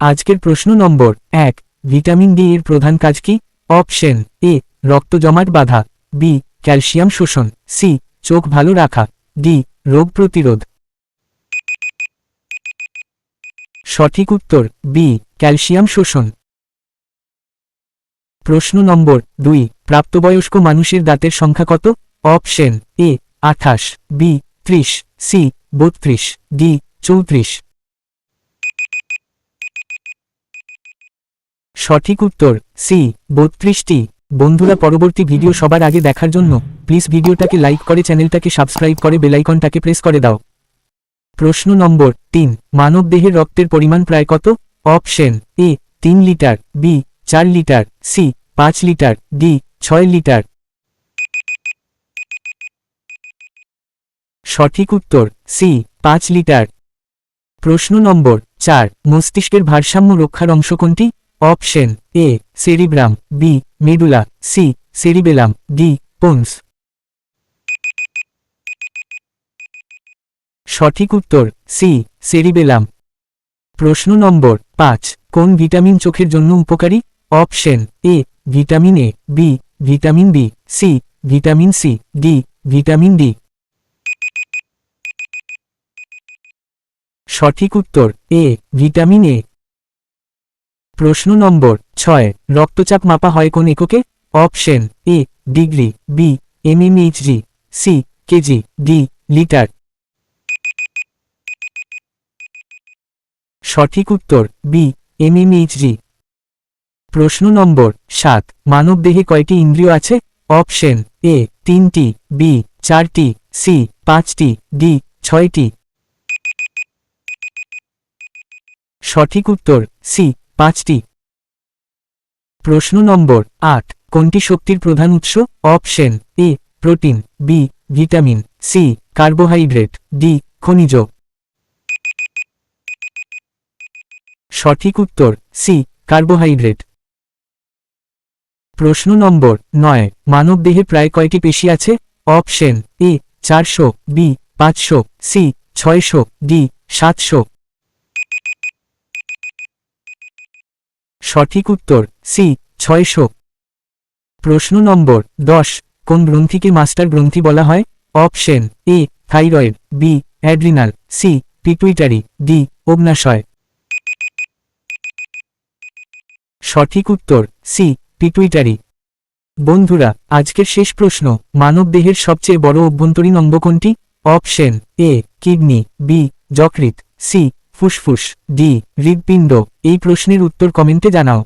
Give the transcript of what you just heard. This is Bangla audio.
আজকের প্রশ্ন নম্বর 1। ভিটামিন ডি এর প্রধান কাজ কি? অপশন এ রক্ত জমাট বাঁধা, বি ক্যালসিয়াম শোষণ, সি চোখ ভালো রাখা, ডি রোগ প্রতিরোধ। সঠিক উত্তর বি ক্যালসিয়াম শোষণ। প্রশ্ন নম্বর 2। প্রাপ্তবয়স্ক মানুষের দাঁতের সংখ্যা কত? Option A 28, B 30, C 32, D 34। সঠিক উত্তর সি 32টি। বন্ধুরা, পরবর্তী ভিডিও সবার আগে দেখার জন্য প্লিজ ভিডিওটাকে লাইক করে চ্যানেলটাকে সাবস্ক্রাইব করে বেল আইকনটাকে প্রেস করে দাও। প্রশ্ন নম্বর 3। মানব দেহের রক্তের পরিমাণ প্রায় কত? Option A 3 litre, B 4 litre, C 5 litre, D 6 litre. সঠিক উত্তর সি 5 লিটার। প্রশ্ন নম্বর 4। মস্তিষ্কের ভারসাম্য রক্ষার অংশ কোনটি? Option A cerebrum, B medulla, C cerebellum, D pons. সঠিক উত্তর সি সেরিবেলাম। প্রশ্ন নম্বর 5। কোন ভিটামিন চোখের জন্য উপকারী? Option A vitamin A, B vitamin B, C vitamin C, D vitamin D. সঠিক উত্তর এ ভিটামিন এ। প্রশ্ন নম্বর 6। রক্তচাপ মাপা হয় কোন এককে? Option A degree, B mmHg, C KG, D litre. সঠিক উত্তর বি mmHg। প্রশ্ন নম্বর 7। মানব দেহে কয়টি ইন্দ্রিয় আছে? অপশন এ 3টি, বি 4টি, সি 5টি, ডি 6টি। সঠিক উত্তর সি 5টি। প্রশ্ন নম্বর 8। কোনটি শক্তির প্রধান উৎস? Option A protein, B vitamin, C carbohydrate, D খনিজ। সঠিক উত্তর সি কার্বোহাইড্রেট। প্রশ্ন নম্বর 9। মানব দেহে প্রায় কয়টি পেশি আছে? Option A 400, B 500, C 600, D 700। সঠিক উত্তর সি 600। প্রশ্ন নম্বর 10। কোন গ্রন্থিকে মাস্টার গ্রন্থি বলা হয়? Option A thyroid, B adrenal, C pituitary, D অগ্ন্যাশয়। সঠিক উত্তর সি পিটুইটারি। বন্ধুরা, আজকের শেষ প্রশ্ন। মানব দেহের সবচেয়ে বড় অভ্যন্তরীণ অঙ্গ কোনটি? অপশন এ কিডনি, বি যকৃৎ, সি ফুসফুস, ডি হৃৎপিণ্ড। এই প্রশ্নের উত্তর কমেন্টে জানাও।